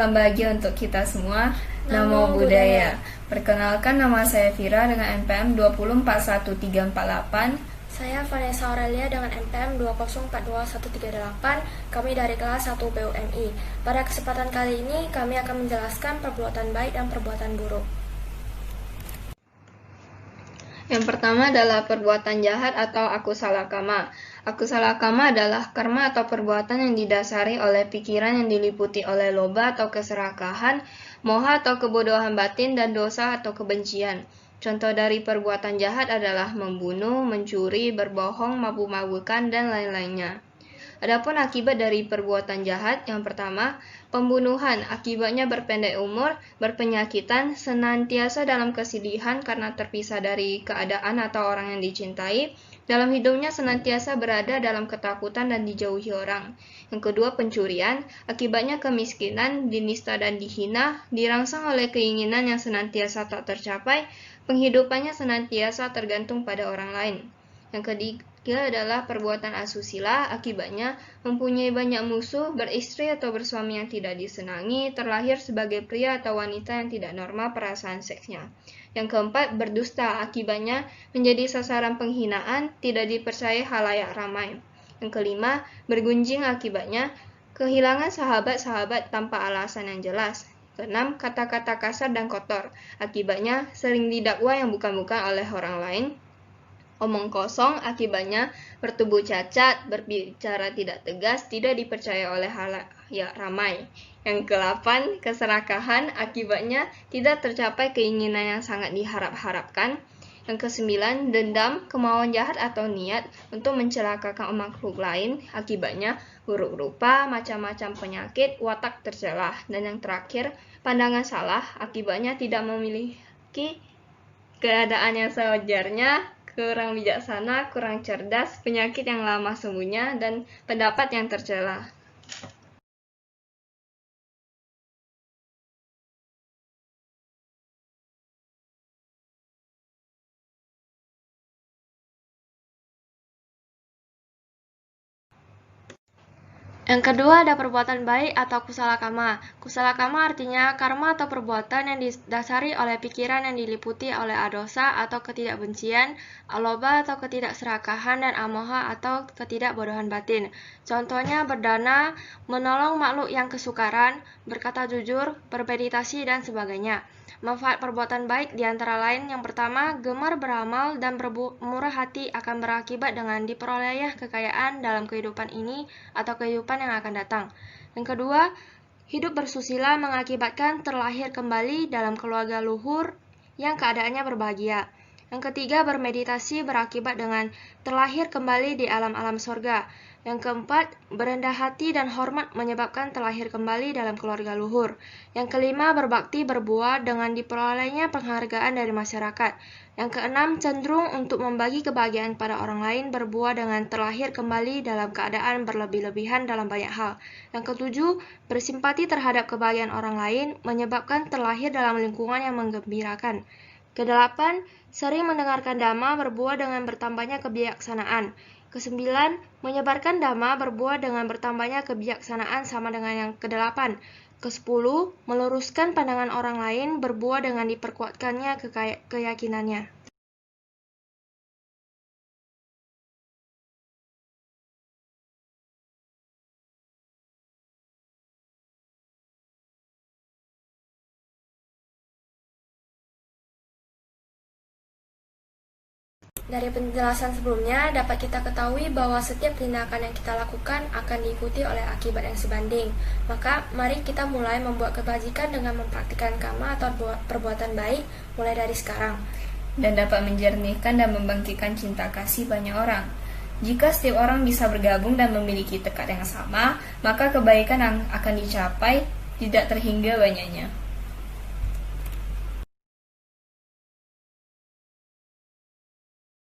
Salam bahagia untuk kita semua. Namo Buddhaya. Perkenalkan, nama saya Vira dengan NPM 2041348. Saya Vanessa Aurelia dengan NPM 2042138. Kami dari kelas 1 PUMI. Pada kesempatan kali ini kami akan menjelaskan perbuatan baik dan perbuatan buruk. Yang pertama adalah perbuatan jahat atau akusala kama. Akusala kama adalah karma atau perbuatan yang didasari oleh pikiran yang diliputi oleh loba atau keserakahan, moha atau kebodohan batin, dan dosa atau kebencian. Contoh dari perbuatan jahat adalah membunuh, mencuri, berbohong, mabuk-mabukan, dan lain-lainnya. Adapun akibat dari perbuatan jahat, yang pertama, pembunuhan. Akibatnya berpendek umur, berpenyakitan, senantiasa dalam kesedihan karena terpisah dari keadaan atau orang yang dicintai. Dalam hidupnya senantiasa berada dalam ketakutan dan dijauhi orang. Yang kedua, pencurian. Akibatnya kemiskinan, dinista dan dihina, dirangsang oleh keinginan yang senantiasa tak tercapai, penghidupannya senantiasa tergantung pada orang lain. Yang ketiga adalah perbuatan asusila. Akibatnya mempunyai banyak musuh, beristri atau bersuami yang tidak disenangi, terlahir sebagai pria atau wanita yang tidak normal perasaan seksnya. Yang keempat, berdusta. Akibatnya menjadi sasaran penghinaan, tidak dipercaya halayak ramai. Yang kelima, bergunjing. Akibatnya kehilangan sahabat-sahabat tanpa alasan yang jelas. Keenam, kata-kata kasar dan kotor. Akibatnya sering didakwa yang bukan-bukan oleh orang lain. Omong kosong. Akibatnya bertubuh cacat, berbicara tidak tegas, tidak dipercaya oleh halayak ramai. Yang ke-8, keserakahan. Akibatnya tidak tercapai keinginan yang sangat diharap-harapkan. Yang ke-9, dendam, kemauan jahat atau niat untuk mencelakakan makhluk lain. Akibatnya buruk rupa, macam-macam penyakit, watak tercelah. Dan yang terakhir, pandangan salah. Akibatnya tidak memiliki keadaan yang sewajarnya, kurang bijaksana, kurang cerdas, penyakit yang lama sembuhnya, dan pendapat yang tercela. Yang kedua ada perbuatan baik atau kusala kama. Kusala kama artinya karma atau perbuatan yang didasari oleh pikiran yang diliputi oleh adosa atau ketidakbencian, aloba atau ketidakserakahan, dan amoha atau ketidakbodohan batin. Contohnya berdana, menolong makhluk yang kesukaran, berkata jujur, bermeditasi, dan sebagainya. Manfaat perbuatan baik diantara lain yang pertama, gemar beramal dan bermurah hati akan berakibat dengan diperolehnya kekayaan dalam kehidupan ini atau kehidupan yang akan datang. Yang kedua, hidup bersusila mengakibatkan terlahir kembali dalam keluarga luhur yang keadaannya berbahagia. Yang ketiga, bermeditasi berakibat dengan terlahir kembali di alam-alam sorga. Yang keempat, berendah hati dan hormat menyebabkan terlahir kembali dalam keluarga luhur. Yang kelima, berbakti berbuah dengan diperolehnya penghargaan dari masyarakat. Yang keenam, cenderung untuk membagi kebahagiaan pada orang lain berbuah dengan terlahir kembali dalam keadaan berlebih-lebihan dalam banyak hal. Yang ketujuh, bersimpati terhadap kebahagiaan orang lain menyebabkan terlahir dalam lingkungan yang menggembirakan. Kedelapan, sering mendengarkan dhamma berbuah dengan bertambahnya kebijaksanaan. Kesembilan, menyebarkan dhamma berbuah dengan bertambahnya kebijaksanaan sama dengan yang kedelapan. Kesepuluh, meluruskan pandangan orang lain berbuah dengan diperkuatkannya keyakinannya. Dari penjelasan sebelumnya, dapat kita ketahui bahwa setiap tindakan yang kita lakukan akan diikuti oleh akibat yang sebanding. Maka, mari kita mulai membuat kebajikan dengan mempraktikkan karma atau perbuatan baik mulai dari sekarang. Dan dapat menjernihkan dan membangkitkan cinta kasih banyak orang. Jika setiap orang bisa bergabung dan memiliki tekad yang sama, maka kebaikan yang akan dicapai tidak terhingga banyaknya.